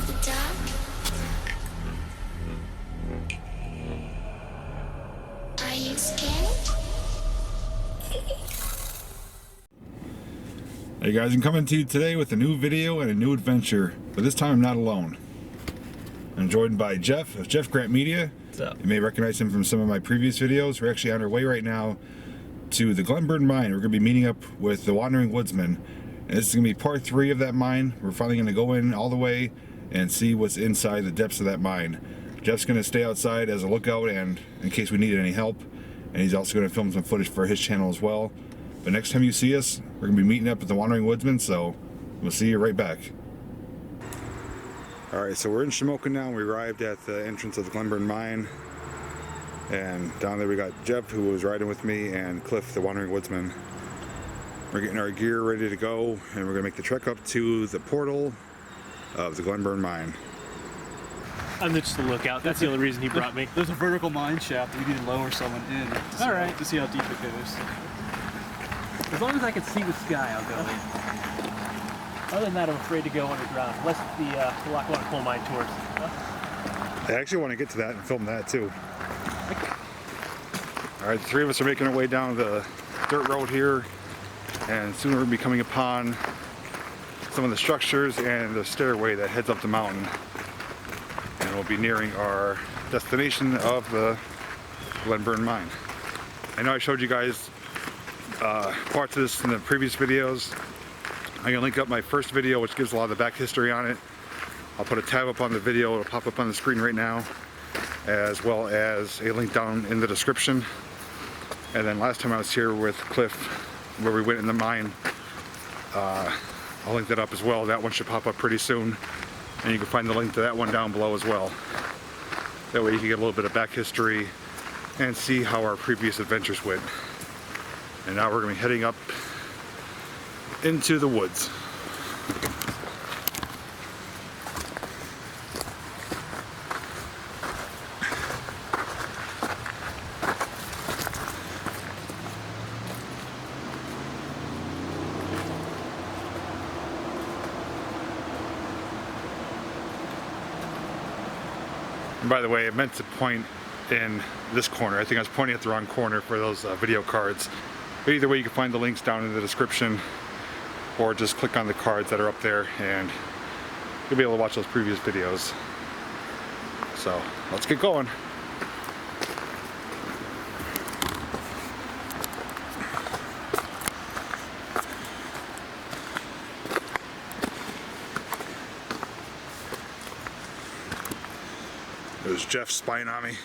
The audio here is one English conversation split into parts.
the dark? Are you scared? Hey guys, I'm coming to you today with a new video and a new adventure, but this time I'm not alone. I'm joined by Jeff of jeffgrantMedia. What's up? You may recognize him from some of my previous videos. We're actually on our way right now to the Glen Burn Mine. We're going to be meeting up with the Wandering Woodsman. And this is going to be part 3 of that mine. We're finally going to go in all the way and see what's inside the depths of that mine. Jeff's going to stay outside as a lookout and in case we need any help. And he's also going to film some footage for his channel as well. But next time you see us, we're going to be meeting up with the Wandering Woodsman, so we'll see you right back. Alright, so we're in Shamokin now. We arrived at the entrance of the Glen Burn Mine. And down there we got Jeff, who was riding with me, and Cliff, the Wandering Woodsman. We're getting our gear ready to go, and we're going to make the trek up to the portal of the Glen Burn Mine. I'm just a lookout. That's the only reason he brought me. There's a vertical mine shaft. We need to lower someone in to see how deep it goes. As long as I can see the sky, I'll go in. Other than that, I'm afraid to go underground, unless it's the Lackawanna Coal Mine tours. I actually want to get to that and film that too. Alright, the 3 of us are making our way down the dirt road here, and soon we're going to be coming upon some of the structures and the stairway that heads up the mountain. And we'll be nearing our destination of the Glen Burn Mine. I know I showed you guys parts of this in the previous videos. I'm going to link up my first video, which gives a lot of the back history on it. I'll put a tab up on the video. It'll pop up on the screen right now, as well as a link down in the description. And then last time I was here with Cliff, where we went in the mine, I'll link that up as well. That one should pop up pretty soon, and you can find the link to that one down below as well. That way you can get a little bit of back history and see how our previous adventures went. And now we're going to be heading up into the woods. And by the way, I meant to point in this corner. I think I was pointing at the wrong corner for those video cards. But either way, you can find the links down in the description, or just click on the cards that are up there and you'll be able to watch those previous videos. So let's get going. There's Jeff spying on me.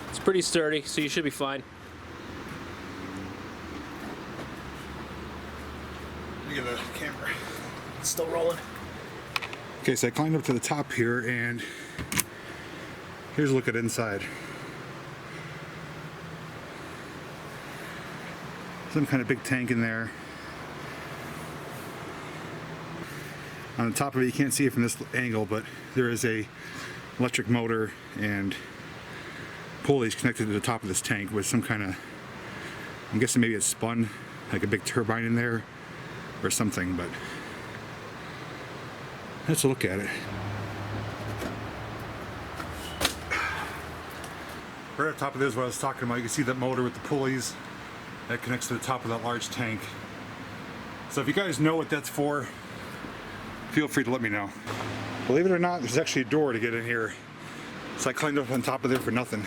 It's pretty sturdy, so you should be fine. Look at the camera. It's still rolling. Okay, so I climbed up to the top here, and here's a look at inside. Some kind of big tank in there. On the top of it, you can't see it from this angle, but there is a electric motor and pulleys connected to the top of this tank with some kind of, I'm guessing maybe it's spun, like a big turbine in there or something, but let's look at it. Right on top of this is what I was talking about. You can see that motor with the pulleys that connects to the top of that large tank. So if you guys know what that's for, feel free to let me know. Believe it or not, there's actually a door to get in here. So I climbed up on top of there for nothing.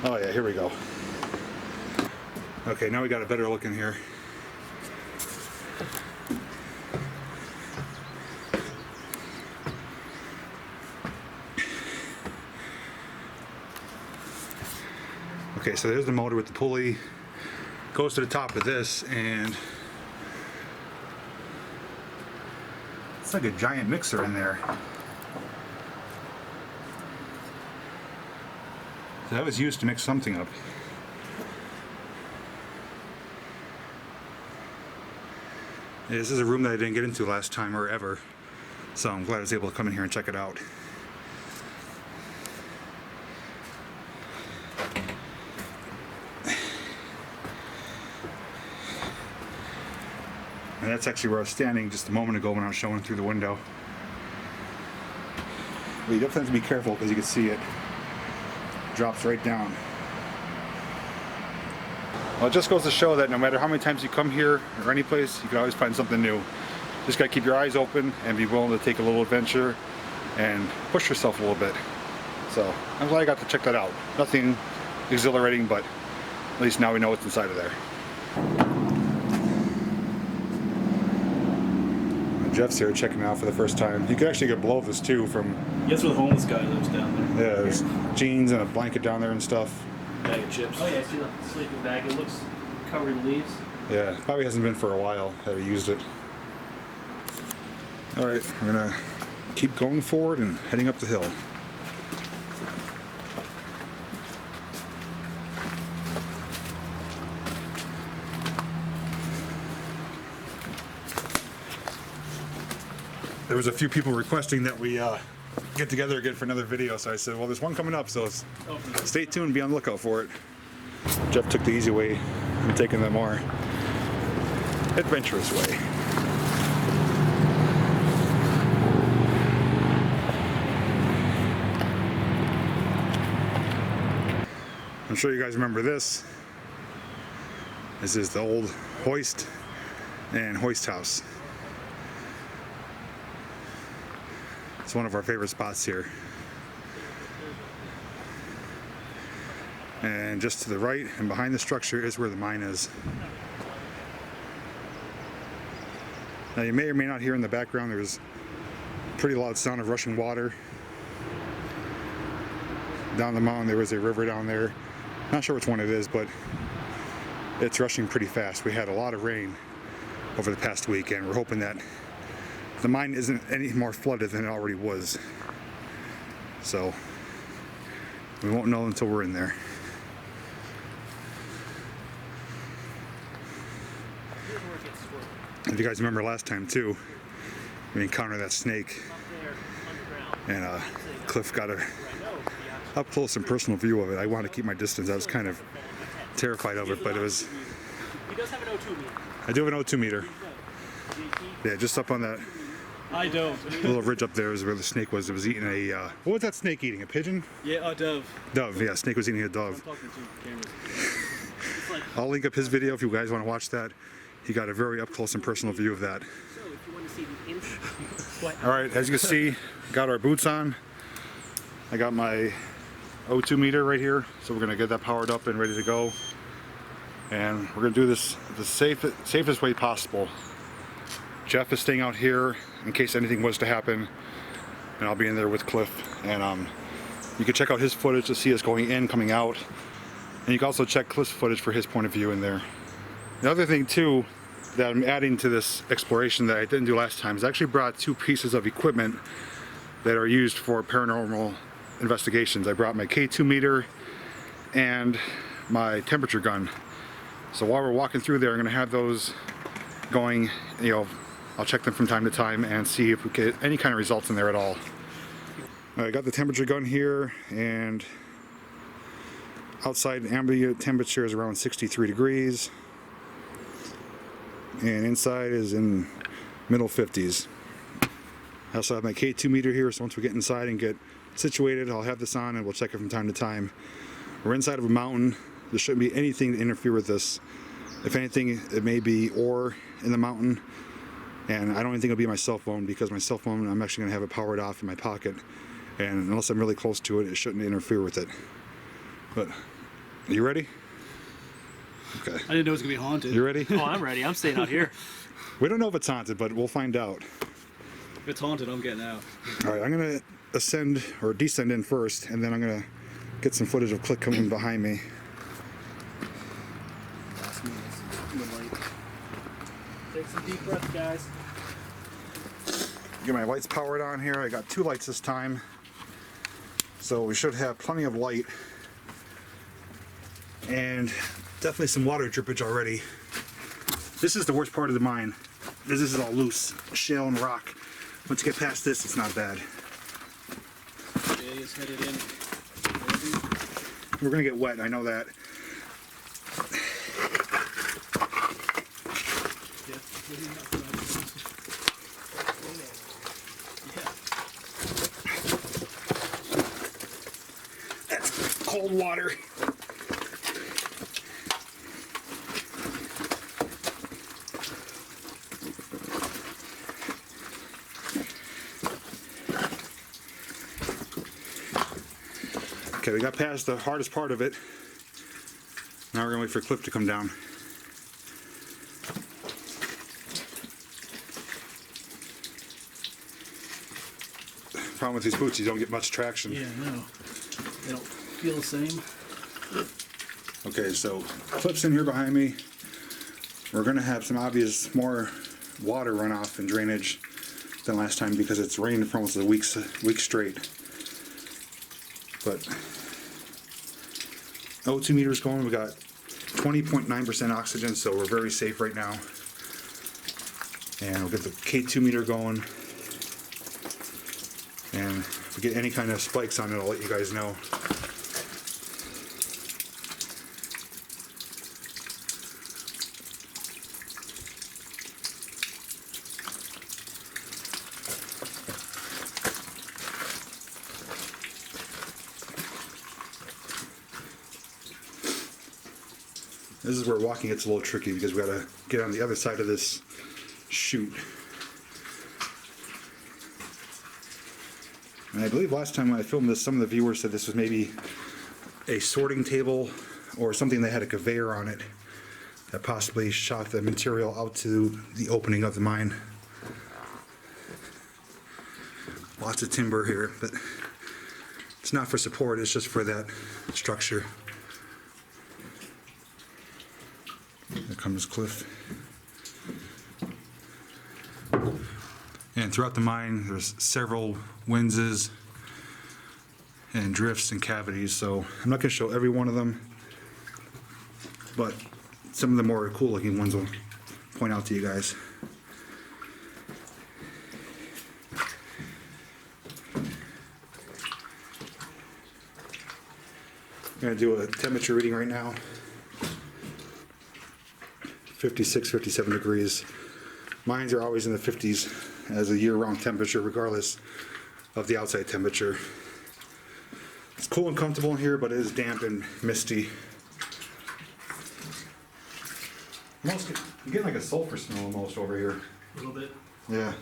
Oh yeah, here we go. Okay, now we got a better look in here. Okay, so there's the motor with the pulley. Goes to the top of this, and it's like a giant mixer in there. So that was used to mix something up. Yeah, this is a room that I didn't get into last time or ever, so I'm glad I was able to come in here and check it out. And that's actually where I was standing just a moment ago when I was showing through the window. But you definitely have to be careful because you can see it drops right down. Well, it just goes to show that no matter how many times you come here or any place, you can always find something new. Just gotta keep your eyes open and be willing to take a little adventure and push yourself a little bit. So I'm glad I got to check that out. Nothing exhilarating, but at least now we know what's inside of there. Jeff's here checking it out for the first time. You can actually get below this too from... Guess where the homeless guy lives down there. Yeah, there's jeans and a blanket down there and stuff. Bag of chips. Oh yeah, I see the sleeping bag. It looks covered in leaves. Yeah, probably hasn't been for a while that we used it. Alright, we're gonna keep going forward and heading up the hill. There was a few people requesting that we get together again for another video, so I said, well, there's one coming up, so stay tuned and be on the lookout for it. Jeff took the easy way. I'm taking the more adventurous way. I'm sure you guys remember this. This is the old hoist and hoist house. It's one of our favorite spots here. And just to the right and behind the structure is where the mine is. Now you may or may not hear in the background there's a pretty loud sound of rushing water. Down the mountain there is a river down there. Not sure which one it is, but it's rushing pretty fast. We had a lot of rain over the past week and we're hoping that the mine isn't any more flooded than it already was. So we won't know until we're in there. If you guys remember last time too, we encountered that snake and Cliff got a up close and personal view of it. I wanted to keep my distance. I was kind of terrified of it, but it was... He does have an O2 meter. I do have an O2 meter. Yeah, just up on that I don't. little ridge up there is where the snake was. It was eating a, what was that snake eating? A pigeon? Yeah, a dove. Dove, yeah, snake was eating a dove. I'm talking to cameras. I'll link up his video if you guys want to watch that. He got a very up close and personal view of that. Alright, as you can see, got our boots on. I got my O2 meter right here, so we're going to get that powered up and ready to go. And we're going to do this the safest way possible. Jeff is staying out here in case anything was to happen, and I'll be in there with Cliff. And you can check out his footage to see us going in, coming out, and you can also check Cliff's footage for his point of view in there. The other thing too that I'm adding to this exploration that I didn't do last time is I actually brought two pieces of equipment that are used for paranormal investigations. I brought my K2 meter and my temperature gun. So while we're walking through there, I'm going to have those going, you know, I'll check them from time to time and see if we get any kind of results in there at all. I got the temperature gun here, and outside ambient temperature is around 63 degrees. And inside is in middle 50s. I also have my K2 meter here, so once we get inside and get situated, I'll have this on and we'll check it from time to time. We're inside of a mountain. There shouldn't be anything to interfere with this. If anything, it may be ore in the mountain, and I don't even think it'll be my cell phone, because my cell phone, I'm actually gonna have it powered off in my pocket, and unless I'm really close to it, it shouldn't interfere with it. But, are you ready? Okay. I didn't know it was going to be haunted. You ready? Oh, I'm ready. I'm staying out here. We don't know if it's haunted, but we'll find out. If it's haunted, I'm getting out. Alright, I'm gonna ascend or descend in first, and then I'm gonna get some footage of Click coming behind me. Take some deep breaths, guys. Get my lights powered on here. I got two lights this time, so we should have plenty of light, and definitely some water drippage already. This is the worst part of the mine. This is all loose shale and rock. Once you get past this, it's not bad. Jay is headed in. We're gonna get wet, I know that. That's cold water. Okay, we got past the hardest part of it. Now we're gonna wait for Cliff to come down. Problem with these boots, you don't get much traction. Yeah, no. They don't feel the same. Okay, so Cliff's in here behind me. We're gonna have some obvious more water runoff and drainage than last time because it's rained for almost a week straight. But O2 meter's going. We got 20.9% oxygen, so we're very safe right now. And we'll get the K2 meter going. And if we get any kind of spikes on it, I'll let you guys know. This is where walking gets a little tricky because we gotta get on the other side of this chute. And I believe last time when I filmed this, some of the viewers said this was maybe a sorting table or something that had a conveyor on it that possibly shot the material out to the opening of the mine. Lots of timber here, but it's not for support, it's just for that structure. There comes Cliff. And throughout the mine, there's several winzes and drifts and cavities, so I'm not going to show every one of them, but some of the more cool looking ones will point out to you guys. I'm going to do a temperature reading right now. 56, 57 degrees. Mines are always in the 50s as a year-round temperature, regardless of the outside temperature. It's cool and comfortable in here, but it is damp and misty. I'm getting like a sulfur smell almost over here. A little bit. Yeah.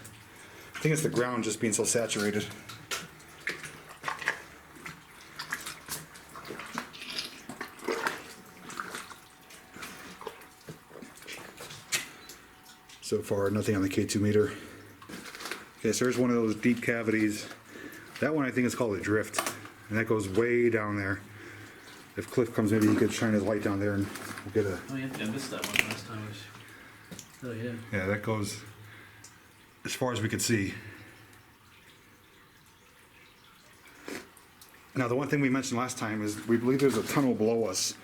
I think it's the ground just being so saturated. So far, nothing on the K2 meter. Okay, so there's one of those deep cavities. That one I think is called a drift, and that goes way down there. If Cliff comes, maybe he could shine his light down there and we'll get a... Oh yeah, I missed that one last time. Oh yeah. Yeah, that goes as far as we could see. Now, the one thing we mentioned last time is we believe there's a tunnel below us,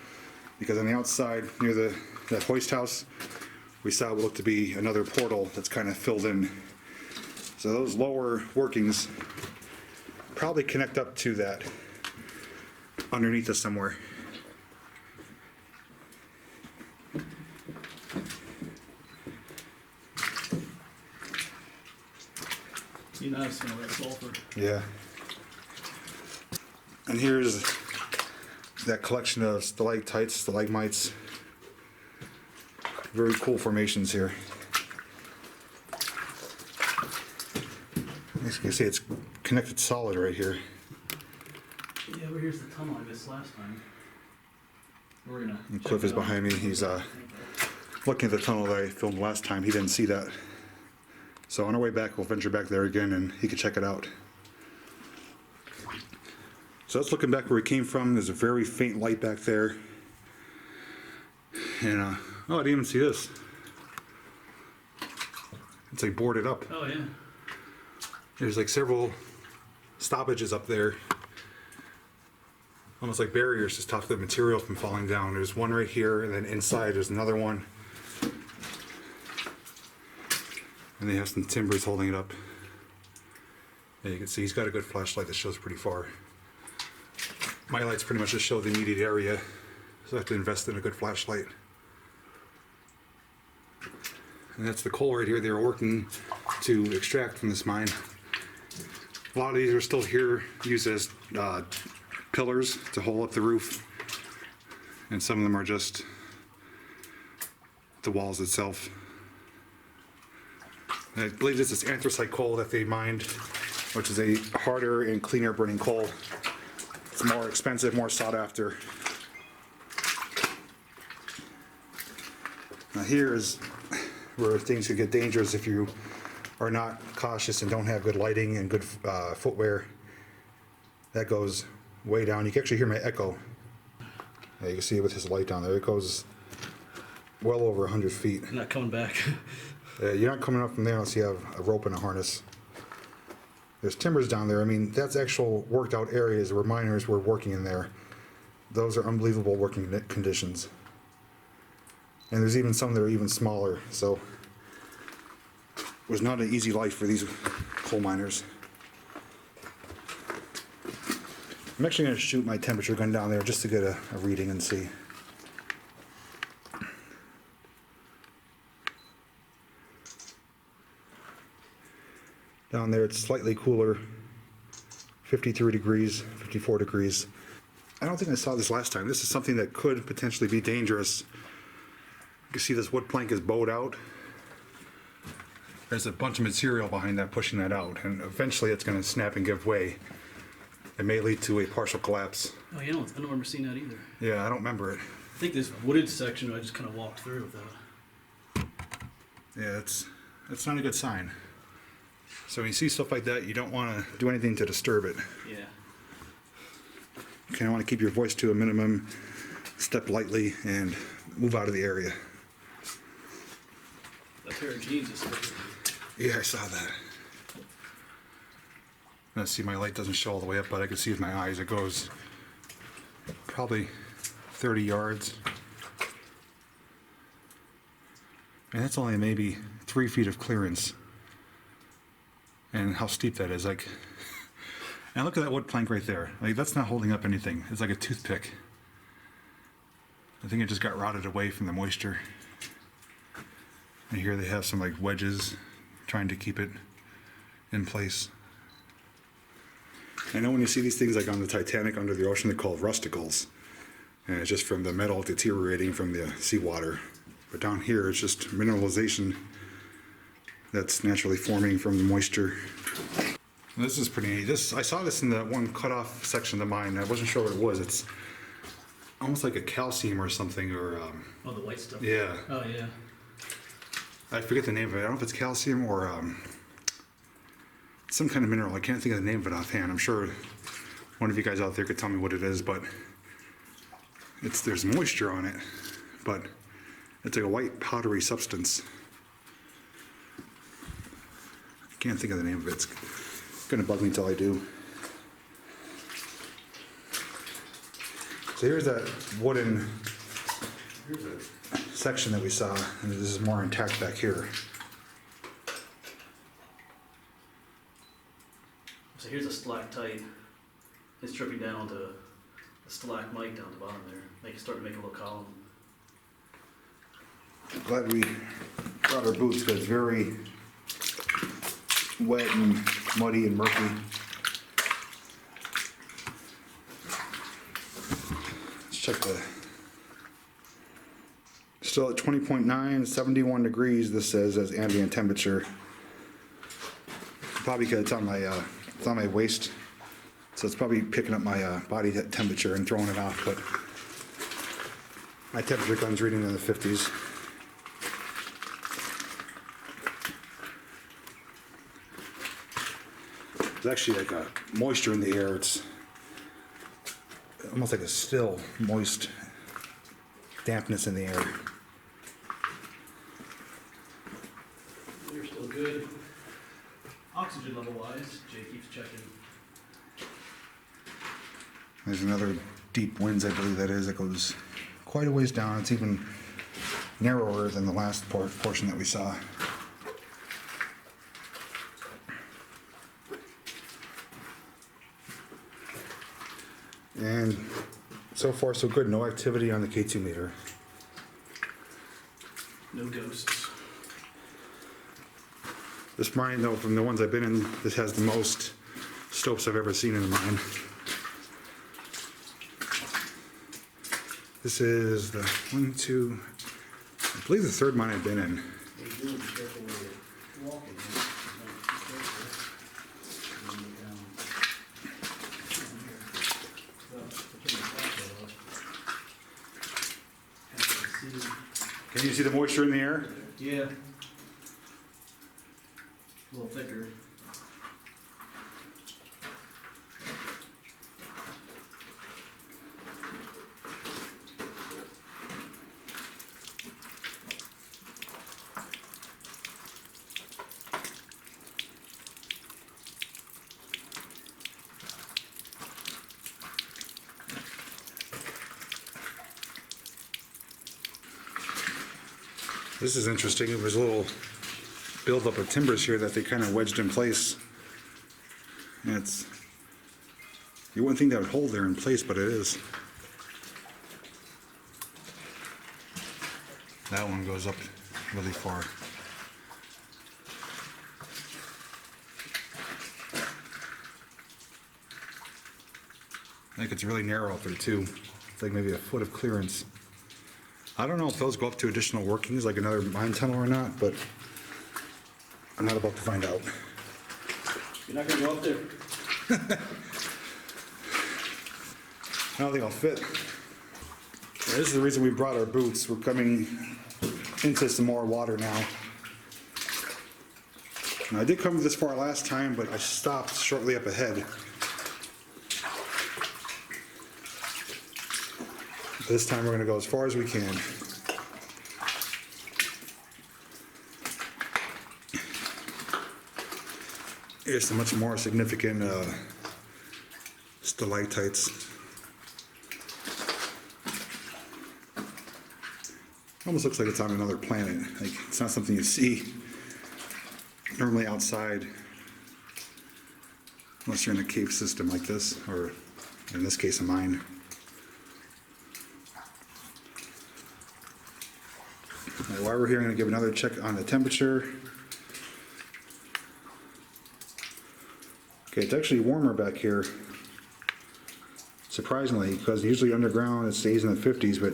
because on the outside near that hoist house, we saw what looked to be another portal that's kind of filled in. So those lower workings probably connect up to that underneath us somewhere. You know, I smell that sulfur. Yeah. And here's that collection of stalactites, stalagmites. Very cool formations here. As you can see, it's connected solid right here. Yeah, but here's the tunnel I missed last time. We're gonna. And Cliff is behind me. He's looking at the tunnel that I filmed last time. He didn't see that. So on our way back, we'll venture back there again and he can check it out. So that's looking back where we came from. There's a very faint light back there. And, oh, I didn't even see this. It's like boarded up. Oh yeah. There's like several stoppages up there. Almost like barriers to stop the material from falling down. There's one right here, and then inside there's another one. And they have some timbers holding it up. And you can see he's got a good flashlight that shows pretty far. My lights pretty much just show the immediate area, so I have to invest in a good flashlight. And that's the coal right here they're working to extract from this mine. A lot of these are still here, used as pillars to hold up the roof. And some of them are just the walls itself. And I believe this is anthracite coal that they mined, which is a harder and cleaner burning coal. It's more expensive, more sought after. Now here is where things could get dangerous if you are not cautious and don't have good lighting and good footwear. That goes way down. You can actually hear my echo. Yeah, you can see it with his light down there. It goes well over 100 feet. I'm not coming back. You're not coming up from there unless you have a rope and a harness. There's timbers down there. I mean, that's actual worked out areas where miners were working in there. Those are unbelievable working conditions. And there's even some that are even smaller, so it was not an easy life for these coal miners. I'm actually going to shoot my temperature gun down there just to get a reading and see. Down there it's slightly cooler, 53 degrees, 54 degrees. I don't think I saw this last time. This is something that could potentially be dangerous. You can see this wood plank is bowed out. There's a bunch of material behind that pushing that out, and eventually it's going to snap and give way. It may lead to a partial collapse. Oh, I don't remember seeing that either. Yeah, I don't remember it. I think this wooded section I just kind of walked through without. Yeah, it's not a good sign. So when you see stuff like that, you don't want to do anything to disturb it. Yeah. You kind of want to keep your voice to a minimum, step lightly, and move out of the area. That pair of jeans is slipping. Yeah, I saw that. Let's see, my light doesn't show all the way up, but I can see with my eyes it goes probably 30 yards. And that's only maybe 3 feet of clearance. And how steep that is, like, and look at that wood plank right there. Like, that's not holding up anything. It's like a toothpick. I think it just got rotted away from the moisture. And here they have some like wedges trying to keep it in place. I know when you see these things like on the Titanic under the ocean, they're called rusticles. And it's just from the metal deteriorating from the seawater. But down here, it's just mineralization that's naturally forming from the moisture. This is pretty neat. I saw this in that one cut-off section of the mine. I wasn't sure what it was. It's almost like a calcium or something, or Oh, the white stuff. yeah. Oh, yeah. I forget the name of it. I don't know if it's calcium or some kind of mineral. I can't think of the name of it offhand. I'm sure one of you guys out there could tell me what it is, but there's moisture on it, but it's like a white powdery substance. I can't think of the name of it. It's gonna bug me until I do. So here's that wooden section that we saw, and this is more intact back here. So here's a stalactite. It's dripping down onto a stalagmite down the bottom there. They can start to make a little column. Glad we brought our boots, because it's very wet and muddy and murky. Let's check the... Still at 20.9, 71 degrees, this says, as ambient temperature. Probably because it's on my waist, so it's probably picking up my body temperature and throwing it off, but my temperature gun's reading in the 50s. There's actually like a moisture in the air. It's almost like a still, moist dampness in the air. You're still good. Oxygen level wise, Jay keeps checking. There's another deep winds, I believe that is. It goes quite a ways down. It's even narrower than the last portion that we saw. And so far so good, no activity on the K2 meter. No ghosts. This mine though, from the ones I've been in, this has the most stopes I've ever seen in a mine. This is the one, two, I believe the third mine I've been in. Can you see the moisture in the air? Yeah. A little thicker. This is interesting. There's a little buildup of timbers here that they kind of wedged in place. And you wouldn't think that would hold there in place, but it is. That one goes up really far. I think it's really narrow up there too. It's like maybe a foot of clearance. I don't know if those go up to additional workings, like another mine tunnel or not, but I'm not about to find out. You're not gonna go up there? I don't think I'll fit. This is the reason we brought our boots. We're coming into some more water now. Now, I did come this far last time, but I stopped shortly up ahead. This time we're going to go as far as we can. Here's some much more significant stalactites. Almost looks like it's on another planet. Like it's not something you see normally outside, unless you're in a cave system like this, or in this case a mine. While we're here, I'm going to give another check on the temperature. Okay, it's actually warmer back here, surprisingly, because usually underground it stays in the 50s, but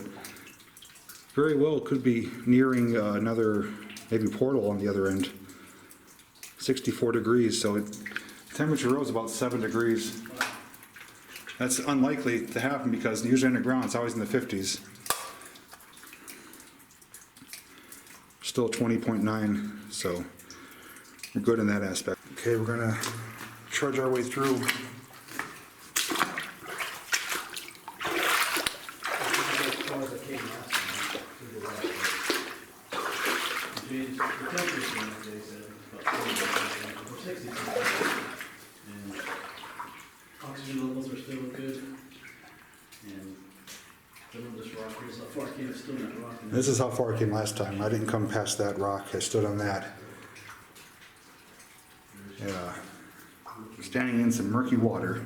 very well could be nearing another maybe portal on the other end. 64 degrees, so temperature rose about 7 degrees. That's unlikely to happen because usually underground it's always in the 50s. Still 20.9, so we're good in that aspect. Okay, we're gonna trudge our way through. Oxygen levels are still good. And this rock here is how far I came, still not rocking. This is how far I came last time. I didn't come past that rock. I stood on that. Yeah. Standing in some murky water.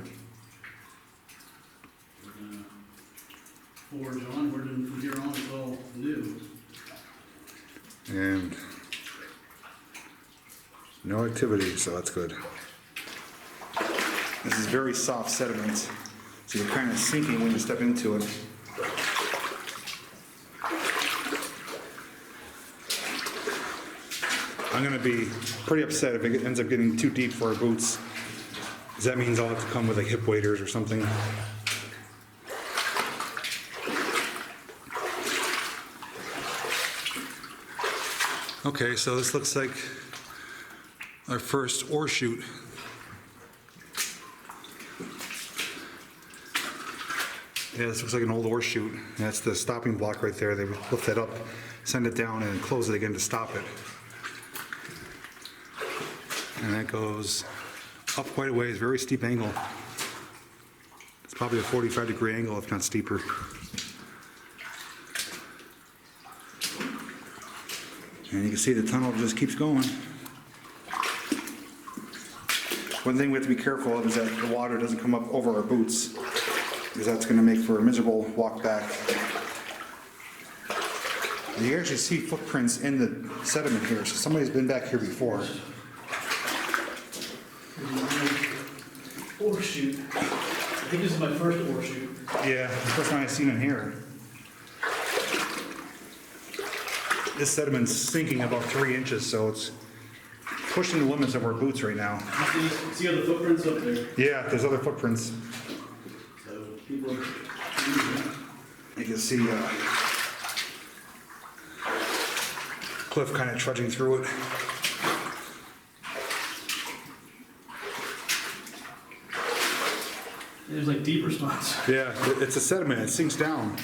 Forge onward, and from here on it's all new. And no activity, so that's good. This is very soft sediment, so you're kind of sinking when you step into it. I'm going to be pretty upset if it ends up getting too deep for our boots, because that means I'll have to come with like hip waders or something. Okay, so this looks like our first ore chute. Yeah, this looks like an old ore chute. That's the stopping block right there. They would lift that up, send it down, and close it again to stop it. And that goes up quite a ways, very steep angle. It's probably a 45-degree angle, if not steeper. And you can see the tunnel just keeps going. One thing we have to be careful of is that the water doesn't come up over our boots. because that's going to make for a miserable walk back. And you actually see footprints in the sediment here, so somebody's been back here before. Ore shoot. I think this is my first ore shoot. Yeah, the first time I've seen it here. This sediment's sinking about 3 inches, so it's pushing the limits of our boots right now. See other footprints up there? Yeah, there's other footprints. So people are You can see Cliff kind of trudging through it. There's like deeper spots. Yeah, it's a sediment, it sinks down.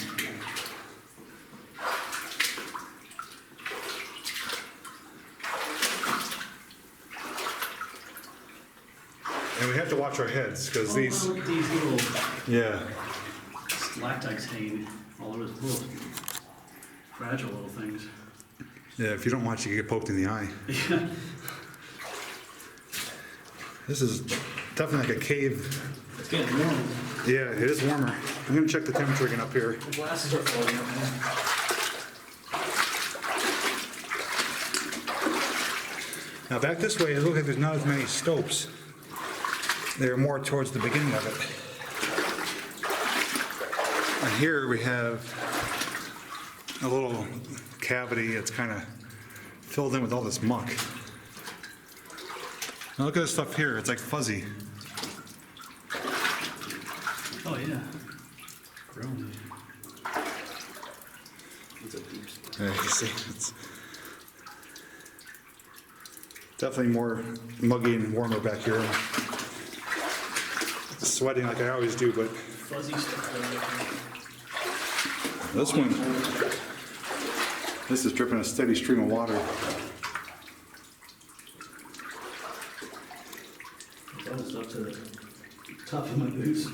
And we have to watch our heads, because these... Look at these little Yeah. stalactites hanging all over the little fragile little things. Yeah, if you don't watch, you get poked in the eye. Yeah. This is definitely like a cave. It's getting warm. Yeah, it is warmer. I'm gonna check the temperature again up here. The glasses are falling out, man. Now back this way, it looks like there's not as many stopes. They're more towards the beginning of it. And here we have a little cavity that's kind of filled in with all this muck. Now look at this stuff here, it's like fuzzy. Oh yeah. Grown. It's a deep spot. Yeah, you can see, it's definitely more muggy and warmer back here. Sweating like I always do, but Fuzzy stuff there. this is dripping a steady stream of water. It's almost up to the top of my boots.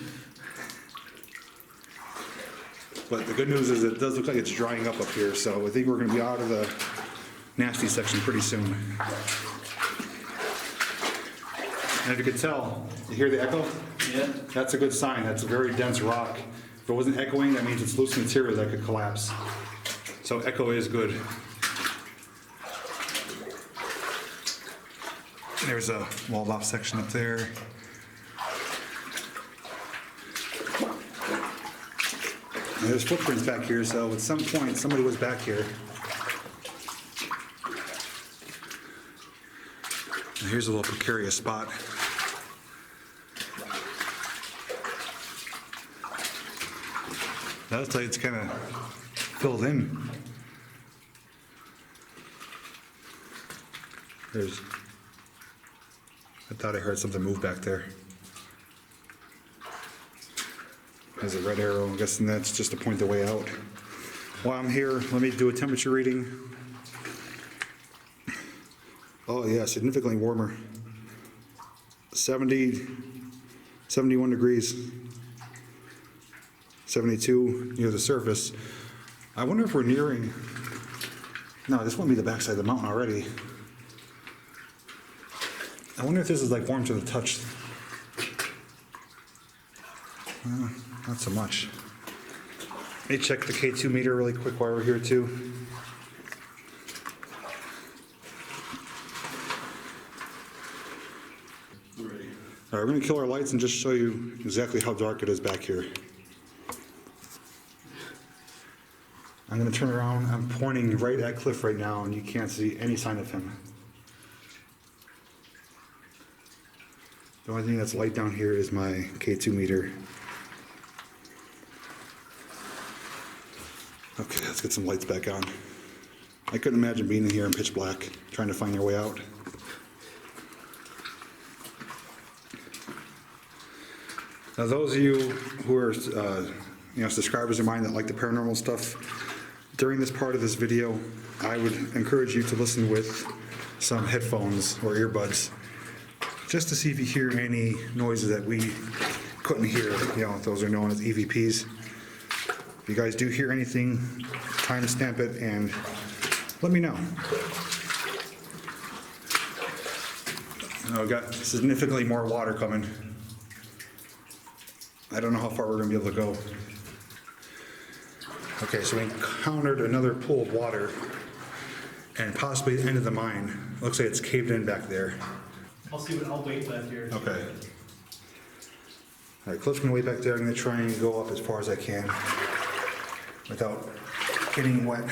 But the good news is it does look like it's drying up here, so I think we're going to be out of the nasty section pretty soon. And if you could tell, you hear the echo? Yeah. That's a good sign. That's a very dense rock. If it wasn't echoing, that means it's loose material that could collapse. So echo is good. There's a walled off section up there. And there's footprints back here, so at some point somebody was back here. And here's a little precarious spot. That looks like it's kind of filled in. I thought I heard something move back there. There's a red arrow. I'm guessing that's just to point the way out. While I'm here, let me do a temperature reading. Oh yeah, significantly warmer. 70, 71 degrees. 72 near the surface. I wonder if we're nearing... No, this wouldn't be the backside of the mountain already. I wonder if this is like warm to the touch. Not so much. Let me check the K2 meter really quick while we're here too. All right, we're gonna kill our lights and just show you exactly how dark it is back here. I'm gonna turn around, I'm pointing right at Cliff right now and you can't see any sign of him. The only thing that's light down here is my K2 meter. Okay, let's get some lights back on. I couldn't imagine being in here in pitch black, trying to find your way out. Now those of you who are subscribers of mine that like the paranormal stuff, during this part of this video, I would encourage you to listen with some headphones or earbuds, just to see if you hear any noises that we couldn't hear. Those are known as EVPs. If you guys do hear anything, timestamp it and let me know. We've got significantly more water coming. I don't know how far we're gonna be able to go. Okay, so we encountered another pool of water and possibly the end of the mine. Looks like it's caved in back there. I'll wait back here. Okay. All right, Cliff's gonna wait back there. I'm gonna try and go up as far as I can without getting wet.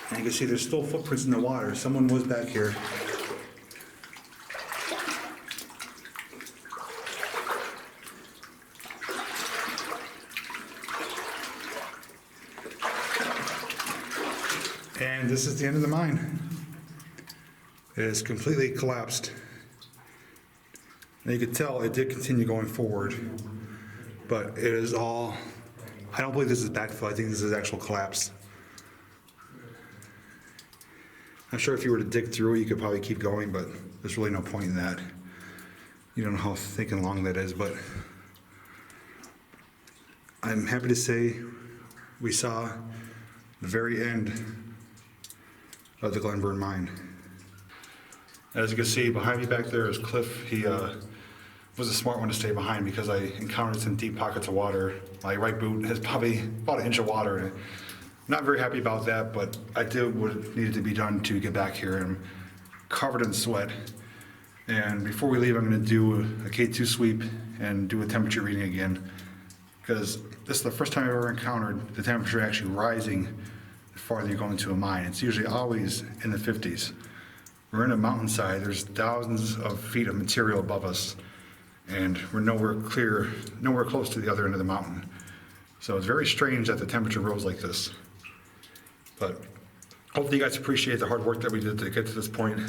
And you can see there's still footprints in the water. Someone was back here. And this is the end of the mine. It is completely collapsed. And you can tell it did continue going forward, but it is all, I don't believe this is backfill. I think this is actual collapse. I'm sure if you were to dig through it, you could probably keep going, but there's really no point in that. You don't know how thick and long that is, but I'm happy to say we saw the very end of the Glen Burn mine. As you can see, behind me back there is Cliff. He was a smart one to stay behind because I encountered some deep pockets of water. My right boot has probably about an inch of water in it. Not very happy about that, but I did what needed to be done to get back here. I'm covered in sweat. And before we leave, I'm gonna do a K2 sweep and do a temperature reading again, because this is the first time I've ever encountered the temperature actually rising the farther you go into a mine. It's usually always in the 50s. We're in a mountainside, there's thousands of feet of material above us, and we're nowhere close to the other end of the mountain. So it's very strange that the temperature rose like this. But hopefully you guys appreciate the hard work that we did to get to this point.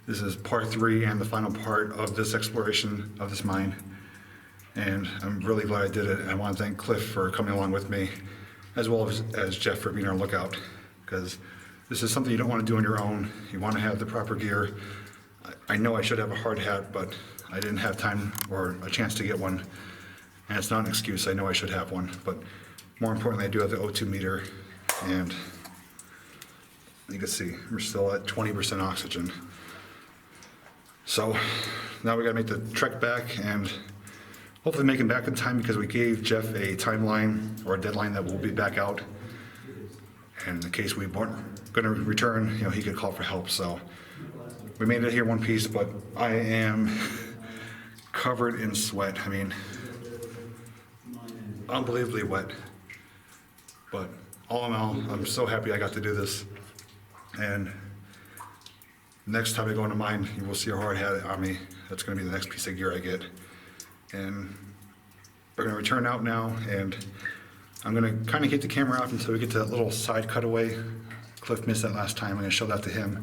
This is part 3 and the final part of this exploration of this mine. And I'm really glad I did it. And I want to thank Cliff for coming along with me, as well as Jeff for being our lookout, because this is something you don't want to do on your own. You want to have the proper gear. I know I should have a hard hat, but I didn't have time or a chance to get one. And it's not an excuse, I know I should have one. But more importantly, I do have the O2 meter, and you can see we're still at 20% oxygen. So now we gotta make the trek back and hopefully make it back in time, because we gave Jeff a timeline or a deadline that we'll be back out. And in the case we weren't gonna return, you know, he could call for help. So we made it here one piece, but I am covered in sweat. I mean, unbelievably wet. But all in all, I'm so happy I got to do this. And next time I go into mine, you will see a hard hat on me. That's gonna be the next piece of gear I get. And we're gonna return out now, and I'm gonna kind of keep the camera off until we get to that little side cutaway. Cliff missed that last time. I'm gonna show that to him.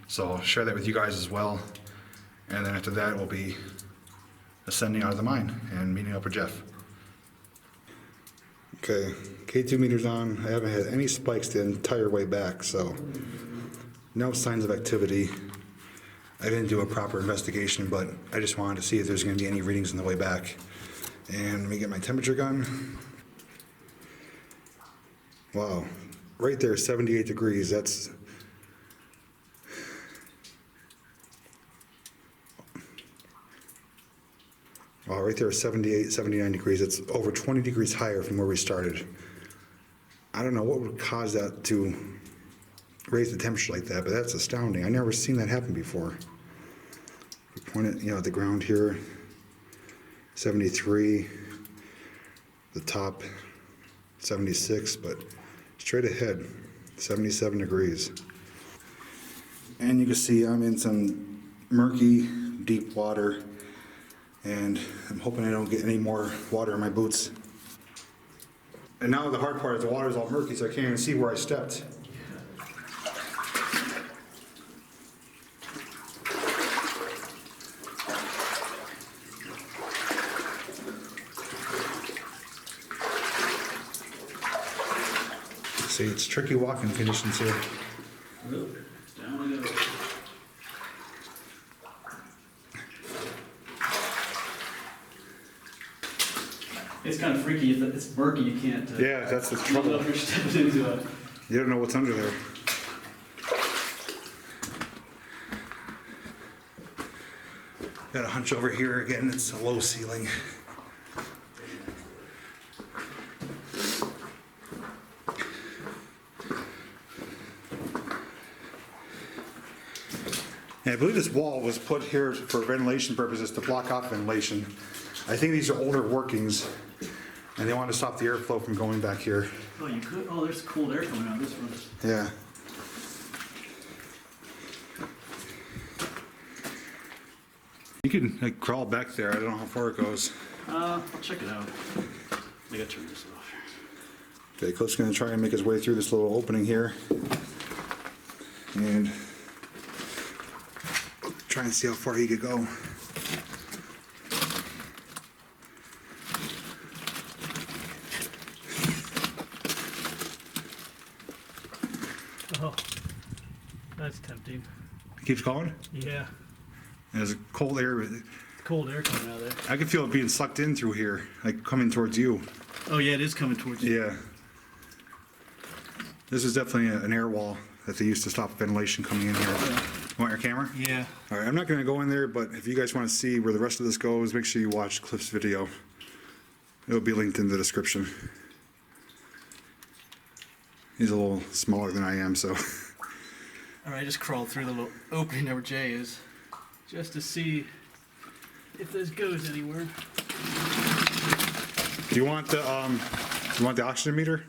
So I'll share that with you guys as well. And then after that, we'll be ascending out of the mine and meeting up with Jeff. Okay, K2 meters on. I haven't had any spikes the entire way back, so no signs of activity. I didn't do a proper investigation, but I just wanted to see if there's going to be any readings on the way back. And let me get my temperature gun. Wow, right there, 78 degrees. That's wow, right there, 78, 79 degrees. It's over 20 degrees higher from where we started. I don't know what would cause that to raise the temperature like that, but that's astounding. I never seen that happen before. We point it, at the ground here, 73, the top, 76, but straight ahead, 77 degrees. And you can see I'm in some murky, deep water, and I'm hoping I don't get any more water in my boots. And now the hard part is the water is all murky, so I can't even see where I stepped. See, it's tricky walking conditions here. Down we go. It's kind of freaky. If it's murky, you can't. Yeah, that's the You don't trouble. know if you're stepping into it. You don't know what's under there. Got a hunch over here again. It's a low ceiling. And I believe this wall was put here for ventilation purposes to block off ventilation. I think these are older workings, and they want to stop the airflow from going back here. Oh, you could. Oh, there's cold air coming out this one. Yeah. You can like crawl back there. I don't know how far it goes. I'll check it out. I gotta turn this off. Okay, Cliff's gonna try and make his way through this little opening here. And try and see how far he could go. Oh, that's tempting. Keeps going. Yeah, There's cold air. cold air coming out of there. I can feel it being sucked in through here, like coming towards you. Oh yeah, it is coming towards you. Yeah. This is definitely an air wall that they used to stop ventilation coming in here. You want your camera? Yeah. All right, I'm not gonna go in there, but if you guys wanna see where the rest of this goes, make sure you watch Cliff's video. It'll be linked in the description. He's a little smaller than I am, so. All right, I just crawled through the little opening where Jay is, just to see if this goes anywhere. Do you want the oxygen meter?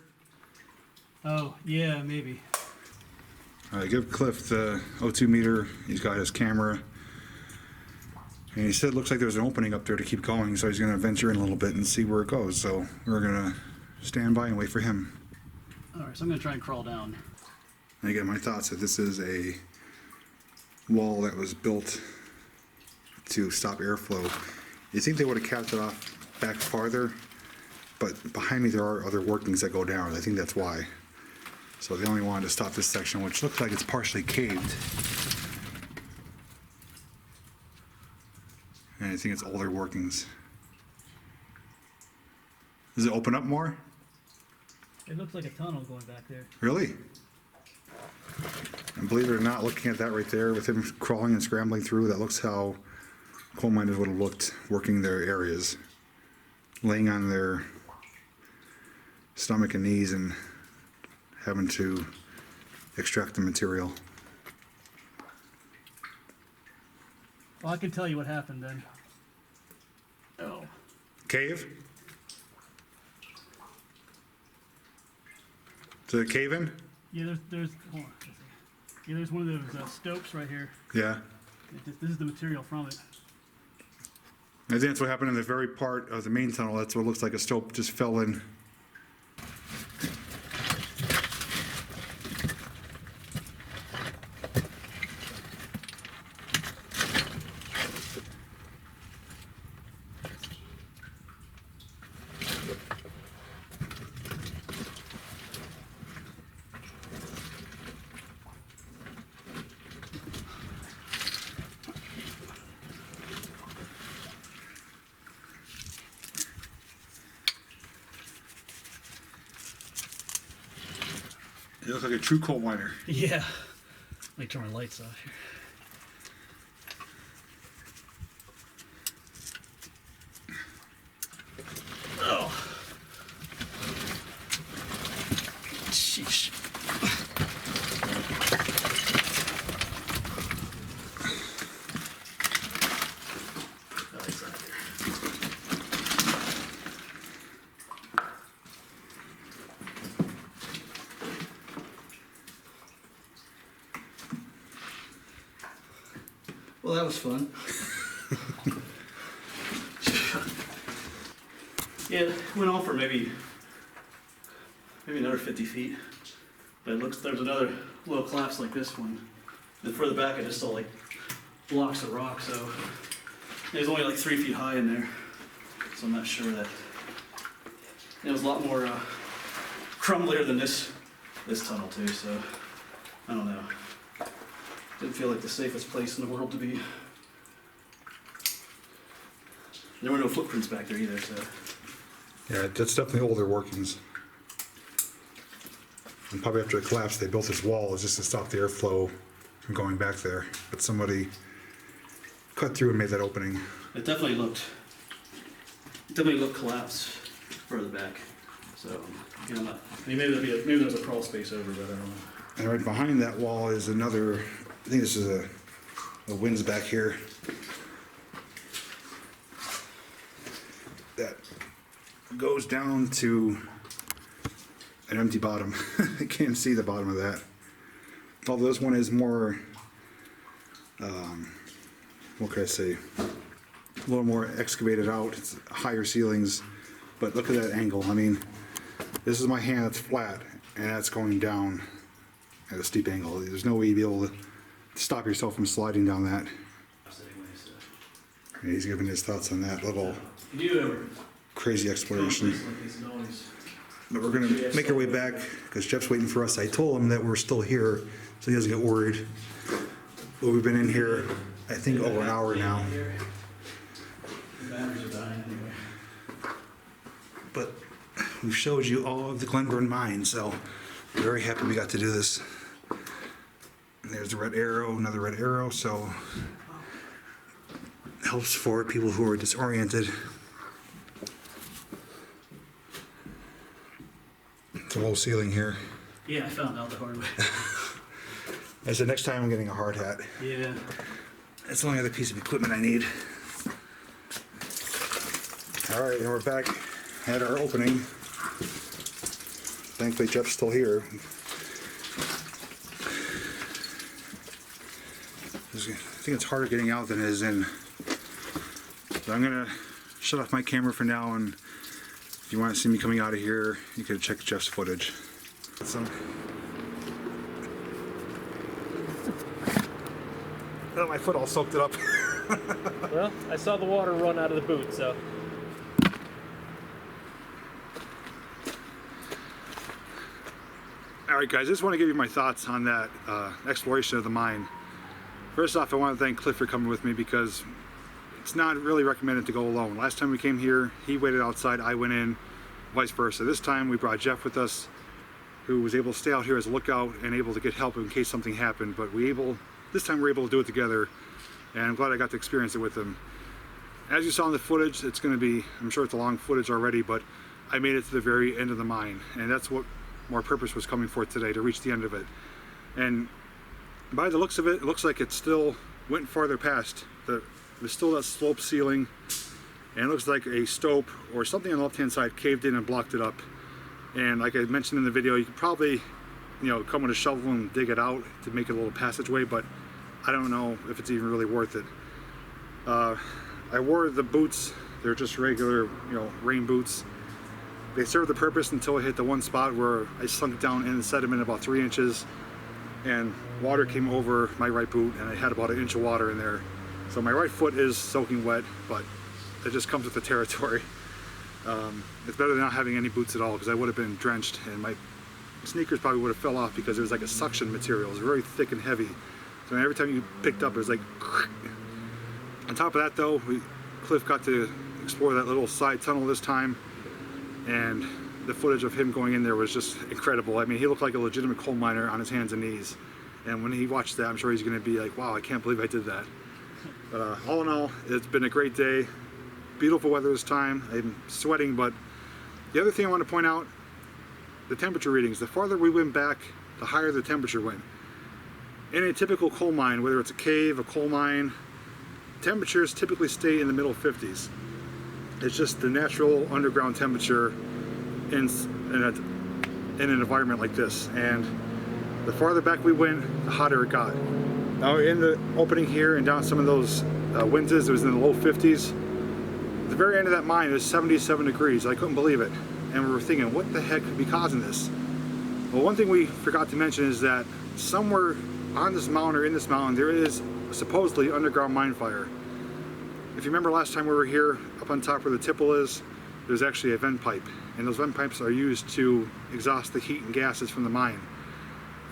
Oh, yeah, maybe. All right, give Cliff the O2 meter. He's got his camera. And he said it looks like there's an opening up there to keep going, so he's gonna venture in a little bit and see where it goes. So we're gonna stand by and wait for him. All right, so I'm gonna try and crawl down. And again, my thoughts that this is a wall that was built to stop airflow. You think they would have capped it off back farther, but behind me there are other workings that go down. I think that's why. So they only wanted to stop this section, which looks like it's partially caved. And I think it's older workings. Does it open up more? It looks like a tunnel going back there. Really? And believe it or not, looking at that right there, with him crawling and scrambling through, that looks how coal miners would have looked working their areas. Laying on their stomach and knees and having to extract the material. Well, I can tell you what happened then. Oh. Cave? Did it cave in? Yeah, there's hold on. Yeah, there's one of those stopes right here. Yeah. This is the material from it. I think that's what happened in the very part of the main tunnel. That's what it looks like a stope just fell in. It looks like a true coal miner. Yeah. Let me turn my lights off here. Oh. Sheesh. Lights off here. Well, that was fun. Yeah, it went on for maybe another 50 feet. But it looks there's another little collapse like this one. And further back, I just saw like blocks of rock. So it was only like 3 feet high in there. So I'm not sure that it was a lot more crumblier than this this tunnel too, so I don't know. Didn't feel like the safest place in the world to be. There were no footprints back there either, so. Yeah, that's definitely older workings. And probably after it collapsed, they built this wall just to stop the airflow from going back there. But somebody cut through and made that opening. It definitely looked collapsed further back. So, you know, I mean, maybe there's a crawl space over, but I don't know. And right behind that wall is another, I think this is a winds back here. That goes down to an empty bottom. I can't see the bottom of that. Although this one is more, what can I say, a little more excavated out. It's higher ceilings, but look at that angle. I mean, this is my hand that's flat, and that's going down at a steep angle. There's no way you'd be able to stop yourself from sliding down that. And he's giving his thoughts on that little crazy exploration. But we're going to make our way back because Jeff's waiting for us. I told him that we're still here so he doesn't get worried. But we've been in here, I think, over an hour now. But we've showed you all of the Glen Burn mine, so we're very happy we got to do this. And there's the red arrow, another red arrow, so it helps for people who are disoriented. It's a low ceiling here. Yeah, I found out the hard way. I said next time I'm getting a hard hat. Yeah. That's the only other piece of equipment I need. Alright, and we're back at our opening. Thankfully Jeff's still here. I think it's harder getting out than it is in. So I'm gonna shut off my camera for now, and if you want to see me coming out of here, you can check Jeff's footage. So, oh, my foot all soaked it up. Well, I saw the water run out of the boot, so. Alright guys, I just want to give you my thoughts on that exploration of the mine. First off, I want to thank Cliff for coming with me because it's not really recommended to go alone. Last time we came here, he waited outside, I went in, vice versa. This time we brought Jeff with us, who was able to stay out here as a lookout and able to get help in case something happened. But this time we're able to do it together, and I'm glad I got to experience it with him. As you saw in the footage, it's going to be, I'm sure it's a long footage already, but I made it to the very end of the mine, and that's what our purpose was coming for today, to reach the end of it. And by the looks of it, it looks like it still went farther past. There's still that slope ceiling, and it looks like a stope or something on the left-hand side caved in and blocked it up. And like I mentioned in the video, you could probably, come with a shovel and dig it out to make it a little passageway, but I don't know if it's even really worth it. I wore the boots. They're just regular, rain boots. They served the purpose until I hit the one spot where I sunk down in the sediment about 3 inches, and water came over my right boot, and I had about 1 inch of water in there. So my right foot is soaking wet, but it just comes with the territory. It's better than not having any boots at all, because I would have been drenched, and my sneakers probably would have fell off because it was like a suction material. It was very thick and heavy. So every time you picked up, it was like. On top of that, though, Cliff got to explore that little side tunnel this time, and the footage of him going in there was just incredible. I mean, he looked like a legitimate coal miner on his hands and knees. And when he watched that, I'm sure he's going to be like, wow, I can't believe I did that. But all in all, it's been a great day. Beautiful weather this time. I'm sweating, but the other thing I want to point out, the temperature readings. The farther we went back, the higher the temperature went. In a typical coal mine, whether it's a cave, a coal mine, temperatures typically stay in the middle 50s. It's just the natural underground temperature in an environment like this. And the farther back we went, the hotter it got. Now in the opening here and down some of those winzes, it was in the low 50s. At the very end of that mine, it was 77 degrees. I couldn't believe it. And we were thinking, what the heck could be causing this? Well, one thing we forgot to mention is that somewhere on this mountain or in this mountain, there is supposedly underground mine fire. If you remember last time we were here, up on top where the tipple is, there's actually a vent pipe. And those vent pipes are used to exhaust the heat and gases from the mine.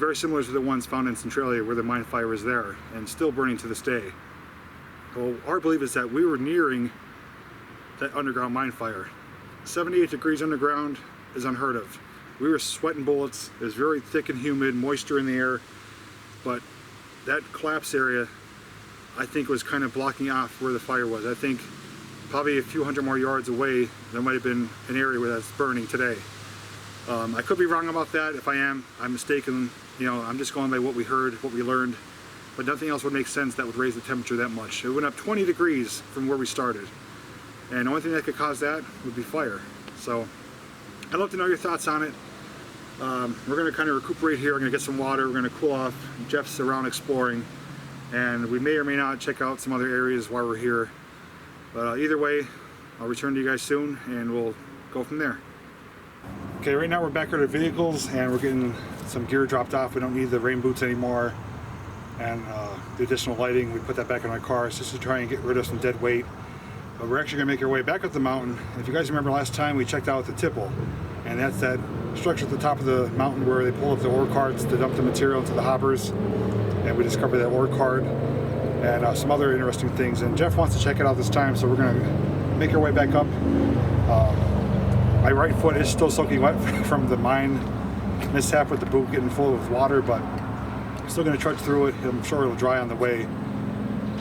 very similar to the ones found in Centralia where the mine fire was there and still burning to this day. Well, our belief is that we were nearing that underground mine fire. 78 degrees underground is unheard of. We were sweating bullets. It was very thick and humid, moisture in the air, but that collapse area, I think, was kind of blocking off where the fire was. I think probably a few hundred more yards away, there might have been an area where that's burning today. I could be wrong about that. If I am, I'm mistaken. You know, I'm just going by what we heard, what we learned, but nothing else would make sense that would raise the temperature that much. It went up 20 degrees from where we started, and the only thing that could cause that would be fire. So I'd love to know your thoughts on it. We're going to kind of recuperate here. We're going to get some water. We're going to cool off. Jeff's around exploring, and we may or may not check out some other areas while we're here. But either way, I'll return to you guys soon, and we'll go from there. Okay, right now we're back at our vehicles, and we're getting some gear dropped off. We don't need the rain boots anymore, and the additional lighting, we put that back in our cars just to try and get rid of some dead weight. But we're actually going to make our way back up the mountain. If you guys remember last time, we checked out the tipple, and that's that structure at the top of the mountain where they pull up the ore carts to dump the material into the hoppers, and we discovered that ore cart and some other interesting things. And Jeff wants to check it out this time, so we're going to make our way back up. My right foot is still soaking wet from the mine mishap with the boot getting full of water, but I'm still going to trudge through it. I'm sure it'll dry on the way.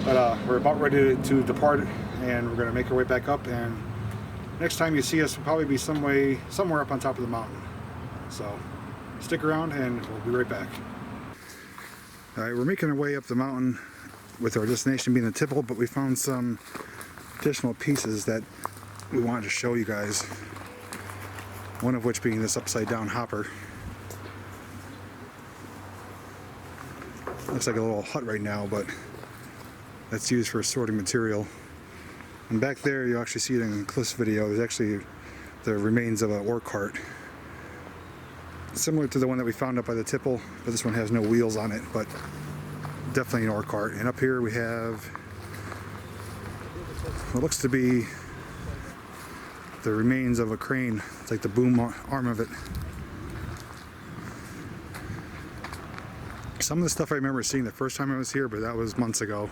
But we're about ready to depart, and we're going to make our way back up. And next time you see us, we'll probably be somewhere up on top of the mountain. So stick around, and we'll be right back. All right, we're making our way up the mountain with our destination being the tipple, but we found some additional pieces that we wanted to show you guys. One of which being this upside down hopper. Looks like a little hut right now, but that's used for sorting material. And back there, you'll actually see it in Cliff's video, there's actually the remains of an ore cart. Similar to the one that we found up by the tipple, but this one has no wheels on it, but definitely an ore cart. And up here we have what looks to be the remains of a crane. It's like the boom arm of it. Some of the stuff I remember seeing the first time I was here, but that was months ago.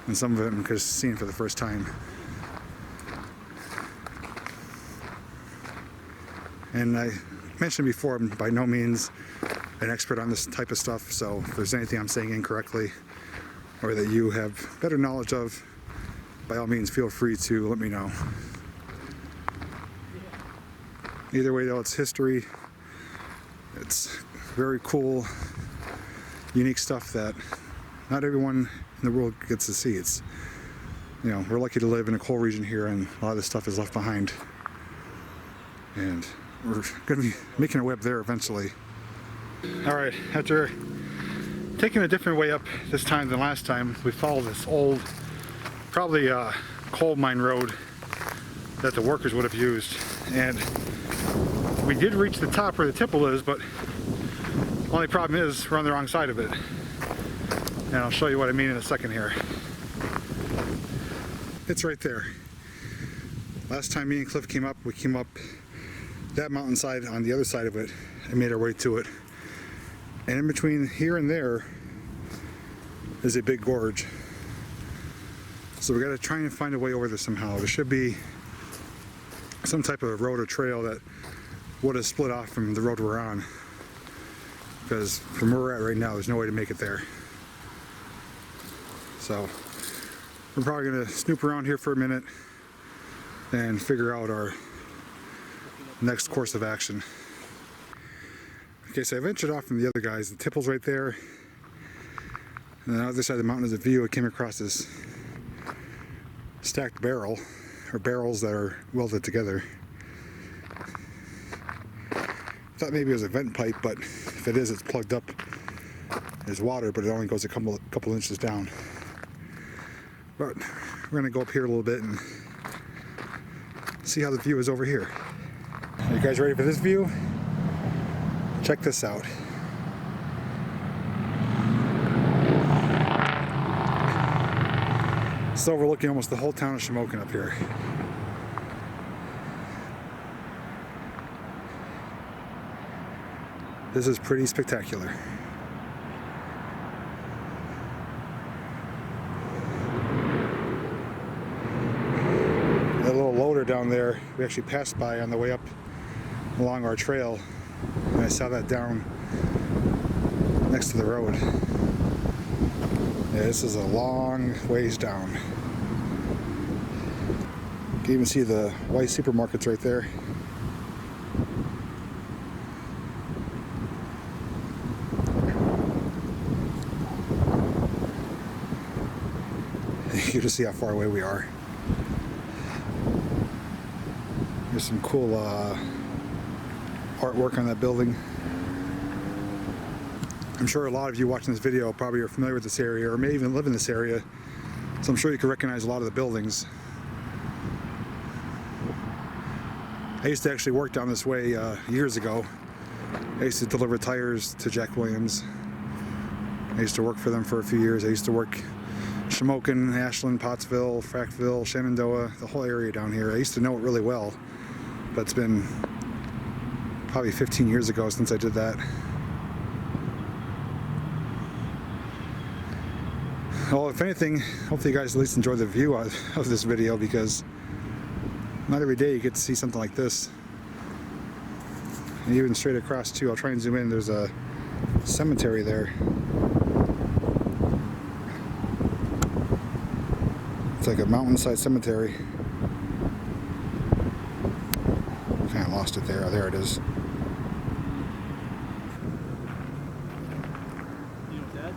And some of it I'm just seeing for the first time. And I mentioned before, I'm by no means an expert on this type of stuff, so if there's anything I'm saying incorrectly or that you have better knowledge of, by all means feel free to let me know. Either way though, it's history. It's very cool, unique stuff that not everyone in the world gets to see. It's, you know, we're lucky to live in a coal region here, and a lot of this stuff is left behind. And we're going to be making our way up there eventually. All right, after taking a different way up this time than last time, we followed this old, probably coal mine road that the workers would have used. And we did reach the top where the tipple is, but the only problem is we're on the wrong side of it. And I'll show you what I mean in a second here. It's right there. Last time me and Cliff came up, we came up that mountainside on the other side of it and made our way to it. And in between here and there is a big gorge. So we got to try and find a way over there somehow. There should be some type of road or trail that would have split off from the road we're on, because from where we're at right now there's no way to make it there. So we're probably going to snoop around here for a minute and figure out our next course of action. Okay, so I ventured off from the other guys. The tipple's right there, and on the other side of the mountain is a view. I came across this stacked barrel, or barrels that are welded together. Thought maybe it was a vent pipe, but if it is, it's plugged up. There's water, but it only goes a couple inches down. But we're gonna go up here a little bit and see how the view is over here. Are you guys ready for this view? Check this out. It's overlooking almost the whole town of Shamokin up here. This is pretty spectacular. That little loader down there, we actually passed by on the way up along our trail, and I saw that down next to the road. Yeah, this is a long ways down. You can even see the white supermarkets right there. You can see how far away we are. There's some cool artwork on that building. I'm sure a lot of you watching this video probably are familiar with this area or may even live in this area, so I'm sure you can recognize a lot of the buildings. I used to actually work down this way years ago. I used to deliver tires to Jack Williams. I used to work for them for a few years. I used to work Shamokin, Ashland, Pottsville, Frackville, Shenandoah, the whole area down here. I used to know it really well, but it's been probably 15 years ago since I did that. Well, if anything, hopefully you guys at least enjoy the view of this video, because not every day you get to see something like this. And even straight across too, I'll try and zoom in, there's a cemetery there. It's like a mountainside cemetery. Kind of lost it there. Oh, there it is. You know, Dad?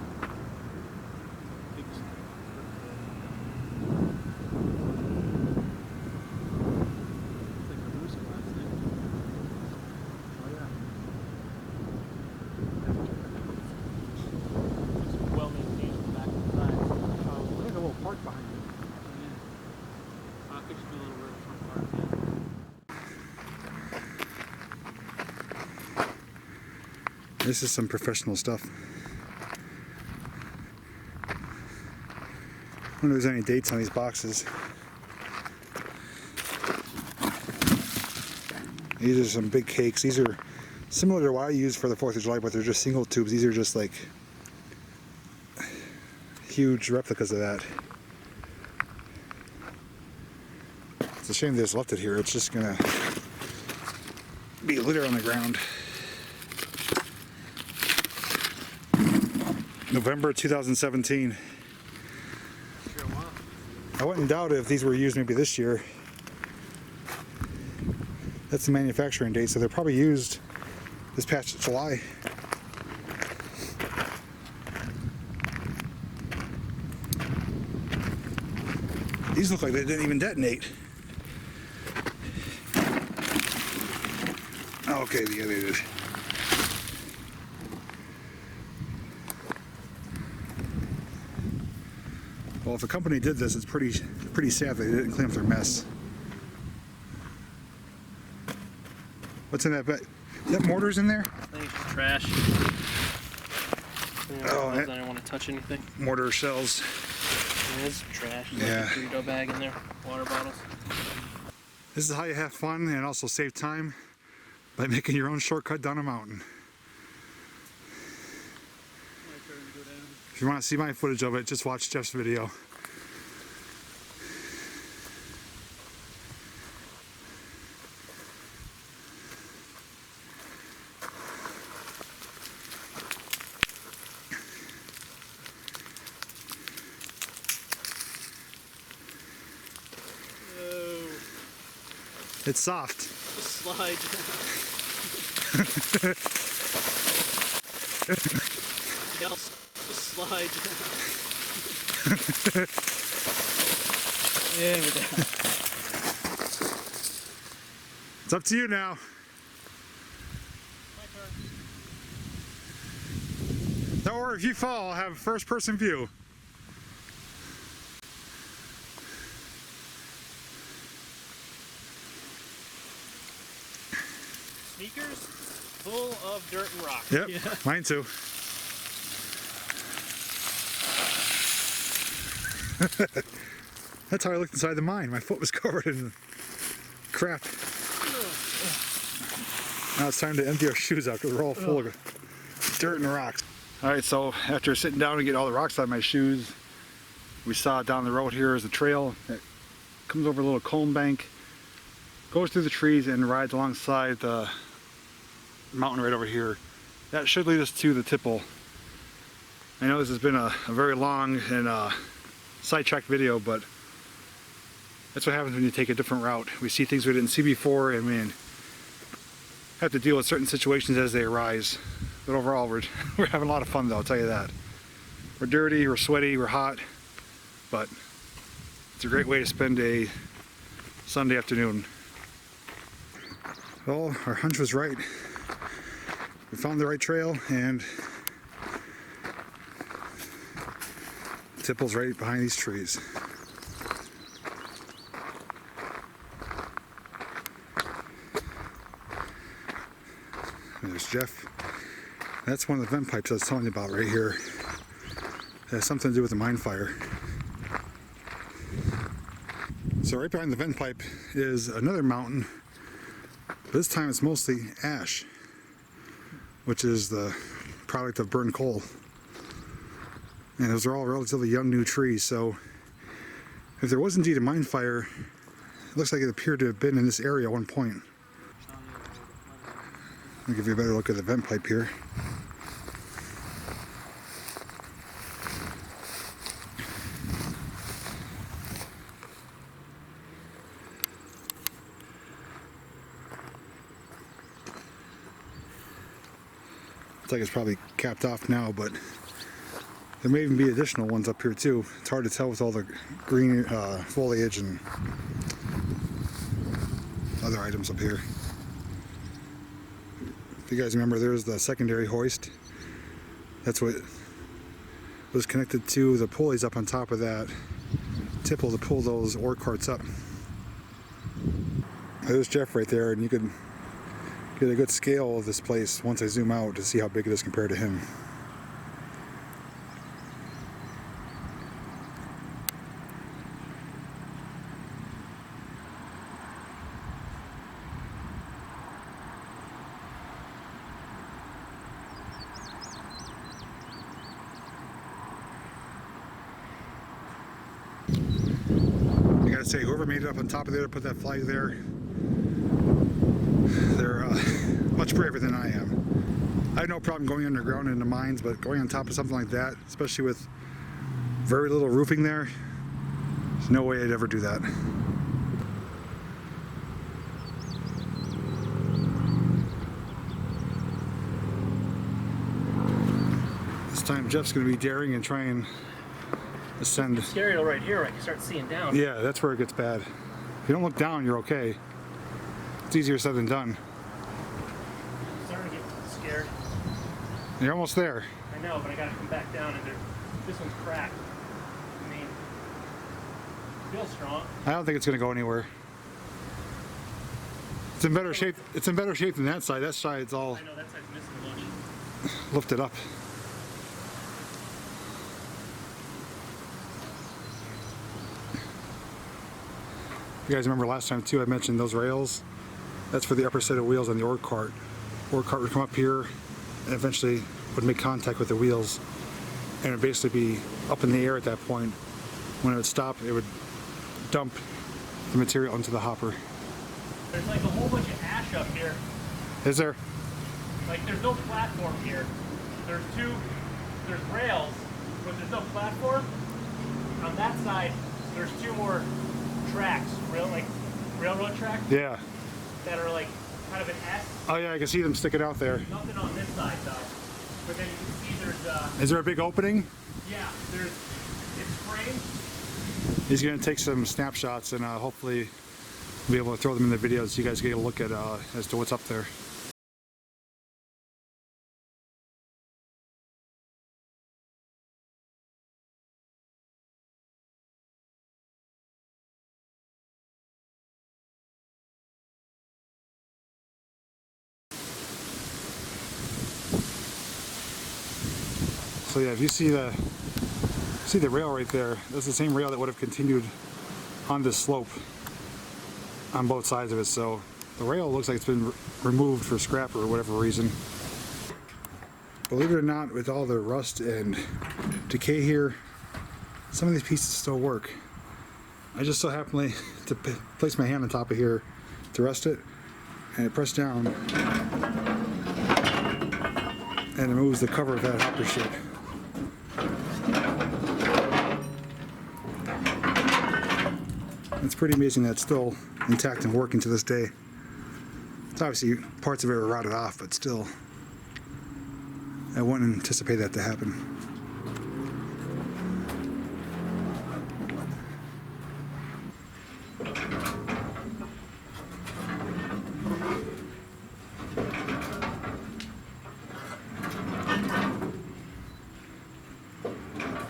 Well maintained in the back of the side. Oh, there's a little park behind you. There should be a little room for park, yeah. This is some professional stuff. I wonder if there's any dates on these boxes. These are some big cakes. These are similar to what I use for the 4th of July, but they're just single tubes. These are just like huge replicas of that. It's a shame they just left it here. It's just gonna be litter on the ground. November 2017. I wouldn't doubt it if these were used maybe this year. That's the manufacturing date, so they're probably used this past July. These look like they didn't even detonate. Okay, yeah, they did. Well, if a company did this, it's pretty sad they didn't clean up their mess. What's in that bag? Is that mortars in there? I think it's just trash. Oh, I don't want to touch anything. Mortar shells. It is trash. There's Yeah. like a Dorito bag in there. Water bottles. This is how you have fun and also save time, by making your own shortcut down a mountain. If you want to see my footage of it, just watch Jeff's video. It's soft. Slide. Slide. Yeah, we're down. It's up to you now. My turn. Don't worry, if you fall, I'll have first-person view. Sneakers full of dirt and rock. Yep, Yeah. mine too. That's how I looked inside the mine. My foot was covered in crap. Now it's time to empty our shoes out because we're all full of dirt and rocks. Alright, so after sitting down and getting all the rocks out of my shoes, we saw down the road here is a trail that comes over a little cone bank, goes through the trees and rides alongside the mountain right over here. That should lead us to the tipple. I know this has been a very long and sidetracked video, but that's what happens when you take a different route. We see things we didn't see before, and we have to deal with certain situations as they arise. But overall, we're having a lot of fun, though, I'll tell you that. We're dirty, we're sweaty, we're hot, but it's a great way to spend a Sunday afternoon. Well, our hunch was right. We found the right trail, and the tipple's right behind these trees. And there's Jeff. That's one of the vent pipes I was telling you about right here. It has something to do with the mine fire. So right behind the vent pipe is another mountain. This time it's mostly ash, which is the product of burned coal. And those are all relatively young new trees, so if there was indeed a mine fire, it looks like it appeared to have been in this area at one point. I'll give you a better look at the vent pipe here. Looks like it's probably capped off now, but there may even be additional ones up here too. It's hard to tell with all the green foliage and other items up here. If you guys remember, there's the secondary hoist. That's what was connected to the pulleys up on top of that tipple to pull those ore carts up. There's Jeff right there, and you could get a good scale of this place once I zoom out to see how big it is compared to him. I gotta say, whoever made it up on top of there to put that flag there, they're much braver than I am. I have no problem going underground in the mines, but going on top of something like that, especially with very little roofing there, there's no way I'd ever do that. This time Jeff's going to be daring and try and ascend. It's scary right here, right? You start seeing down. Yeah, that's where it gets bad. If you don't look down, you're okay. It's easier said than done. I'm starting to get scared. You're almost there. I know, but I gotta come back down, and this one's cracked. I mean, it feels strong. I don't think it's going to go anywhere. It's in better shape. It's in better shape than that side. That side's all I know that side's missing a bunch. lifted up. You guys remember last time too, I mentioned those rails. That's for the upper set of wheels on the ore cart. Ore cart would come up here and eventually would make contact with the wheels, and it would basically be up in the air at that point. When it would stop, it would dump the material into the hopper. There's like a whole bunch of ash up here. Is there? Like there's no platform here. There's rails, but there's no platform. On that side, there's two more tracks, railroad tracks. Yeah. That are like kind of an S. Oh yeah, I can see them sticking out there. Nothing on this side though. But then you can see there's Is there a big opening? yeah, it's framed. He's going to take some snapshots and hopefully be able to throw them in the videos so you guys get a look at as to what's up there. So yeah, if you see the rail right there, that's the same rail that would have continued on this slope on both sides of it. So the rail looks like it's been removed for scrap or whatever reason. believe it or not, with all the rust and decay here, some of these pieces still work. I just so happened to place my hand on top of here to rest it, and I press down and it removes the cover of that hopper sheet. It's pretty amazing that it's still intact and working to this day. It's obviously parts of it are rotted off, but still, I wouldn't anticipate that to happen.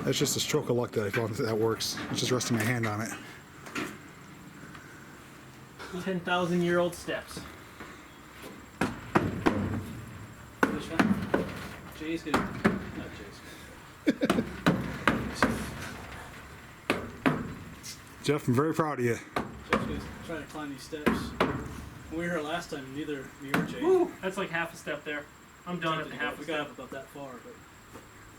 That's just a stroke of luck that I found that works. It's just resting my hand on it. 10,000-year-old steps. Jay's gonna, not Jay's. Jeff, I'm very proud of you. Jeff's gonna try to climb these steps. When we were here last time, neither me or Jay. Woo! That's like half a step there. I'm done at the half a We got step. up about that far, but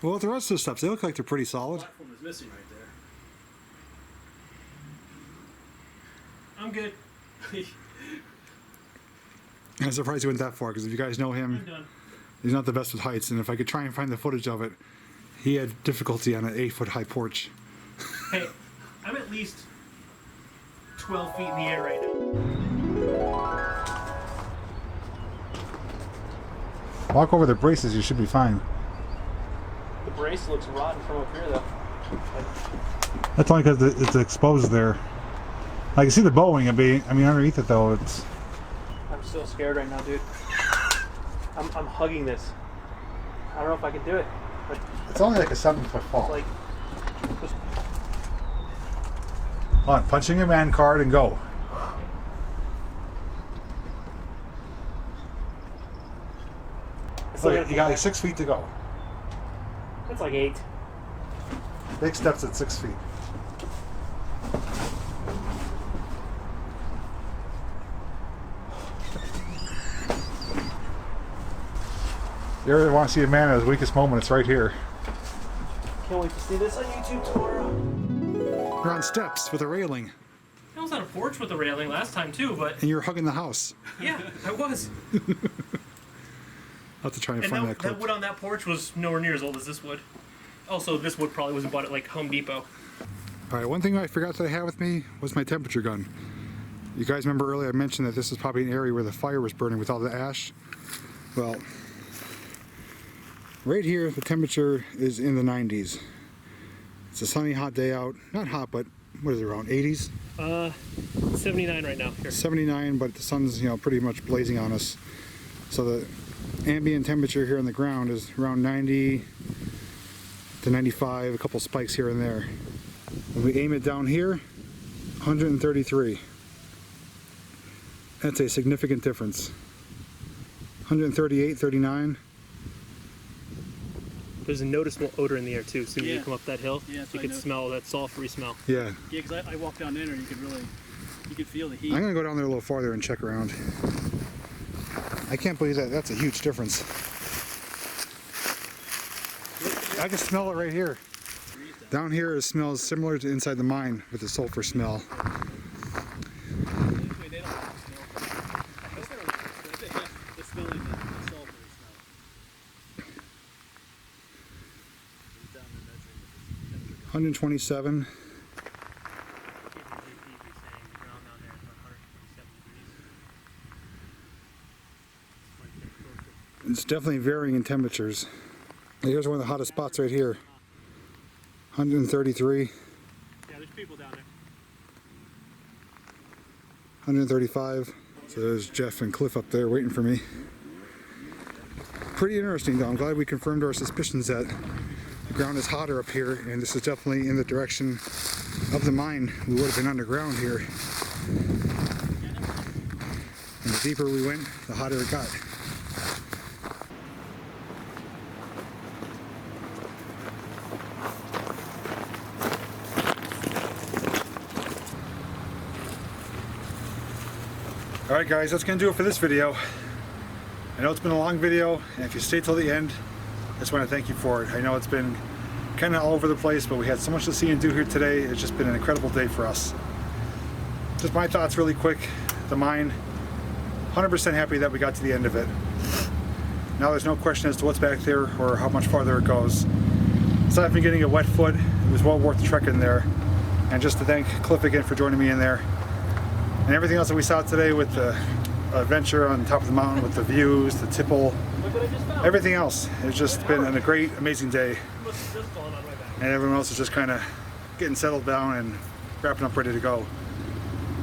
Well, with the rest of the steps, they look like they're pretty the solid. platform is missing right I'm good. there. I'm surprised he went that far, because if you guys know I'm him, done. he's not the best with heights, and if I could try and find the footage of it, he had difficulty on an 8-foot high porch. Hey, I'm at least 12 feet in the air right now. Walk over the braces, you should be fine. The brace looks rotten from up here, though. That's only because it's exposed there. I can see the bowing, I mean underneath it though, it's... I'm so scared right now, dude. I'm hugging this. I don't know if I can do it, but It's only like a 7-foot fall. like, just Come on, punch in your man card and go. it's Look, like, you got like 6 feet to go. it's like 8. Big steps at 6 feet. You ever want to see a man at his weakest moment, it's right here. Can't wait to see this on YouTube tomorrow. You're on steps with a railing, I was on a porch with a railing last time too, but and you're hugging the house. yeah, I was. I'll have to try and And find that, that clip. that wood on that porch was nowhere near as old as this wood. Also, this wood probably was bought at like Home Depot. Alright, one thing I forgot that I had with me was my temperature gun. You guys remember earlier I mentioned that this is probably an area where the fire was burning with all the ash? Well, right here the temperature is in the 90s. It's a sunny, hot day out. Not hot, but what is it, around 80s? 79 right now. Here. 79, but the sun's, pretty much blazing on us. So the ambient temperature here on the ground is around 90 to 95, a couple spikes here and there. When we aim it down here, 133. That's a significant difference. 138, 39. There's a noticeable odor in the air too. As soon as you Yeah. come up that hill, Yeah, that's you what I can know. smell that sulfury smell. Yeah. Yeah, because I walked down there and you could feel the heat. I'm gonna go down there a little farther and check around. I can't believe that. That's a huge difference. I can smell it right here. Down here it smells similar to inside the mine with the sulfur smell. They don't like the smell. The smell like the sulfur smell. He's down there measuring the temperature. 127. It's definitely varying in temperatures. Here's one of the hottest spots right here. 133, Yeah, there's people down there. 135. So there's Jeff and Cliff up there waiting for me. Pretty interesting though. I'm glad we confirmed our suspicions that the ground is hotter up here, and this is definitely in the direction of the mine. We would have been underground here. And the deeper we went, the hotter it got. Alright guys, that's going to do it for this video. I know it's been a long video, and if you stay till the end, I just want to thank you for it. I know it's been kind of all over the place, but we had so much to see and do here today. It's just been an incredible day for us. Just my thoughts really quick. The mine, 100% happy that we got to the end of it. Now there's no question as to what's back there or how much farther it goes. Aside from getting a wet foot, it was well worth the trek in there. And just to thank Cliff again for joining me in there. And everything else that we saw today with the adventure on top of the mountain with the views, the tipple, everything else. It's just been a great, amazing day. And everyone else is just kind of getting settled down and wrapping up, ready to go.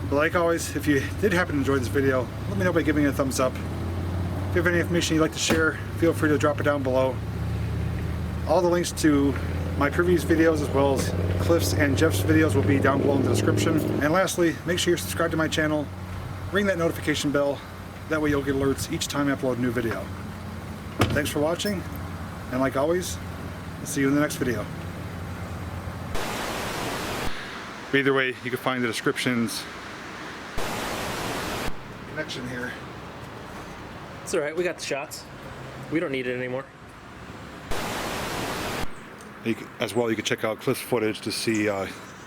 But like always, if you did happen to enjoy this video, let me know by giving it a thumbs up. If you have any information you'd like to share, feel free to drop it down below. All the links to my previous videos as well as Cliff's and Jeff's videos will be down below in the description. And lastly, make sure you're subscribed to my channel, ring that notification bell, that way you'll get alerts each time I upload a new video. Thanks for watching, and like always, I'll see you in the next video. But either way, you can find the descriptions. Connection here. It's alright, we got the shots. We don't need it anymore. As well, you can check out Cliff's footage to see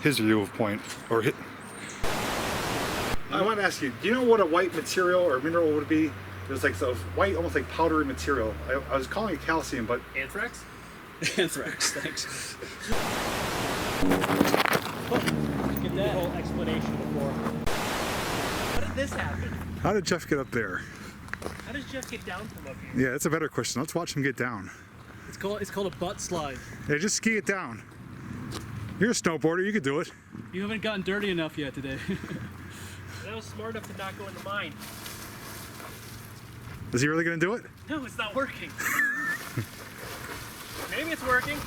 his view of point, or hit. I want to ask you, do you know what a white material or mineral would be? There's like those white, almost like powdery material. I was calling it calcium, but... Anthrax? Anthrax, thanks. Get that whole explanation before. How did this happen? How did Jeff get up there? How does Jeff get down from up here? Yeah, that's a better question. Let's watch him get down. It's called a butt slide. Yeah, just ski it down. You're a snowboarder, you can do it. You haven't gotten dirty enough yet today. I was smart enough to not go in the mine. Is he really going to do it? No, it's not working. Maybe it's working.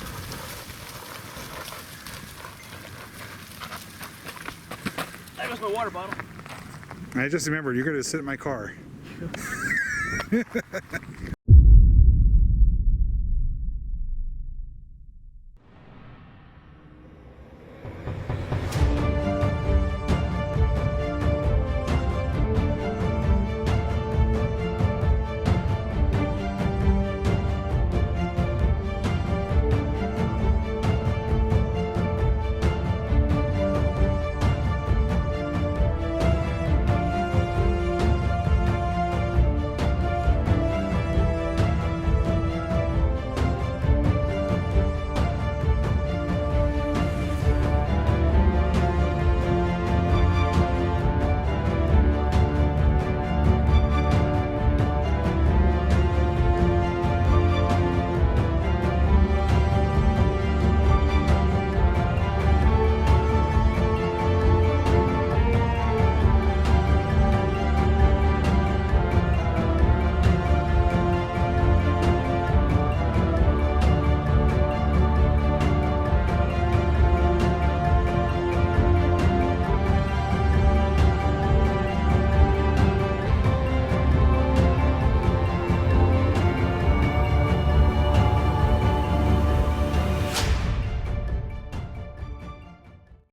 There goes my water bottle. I just remembered, you're going to sit in my car.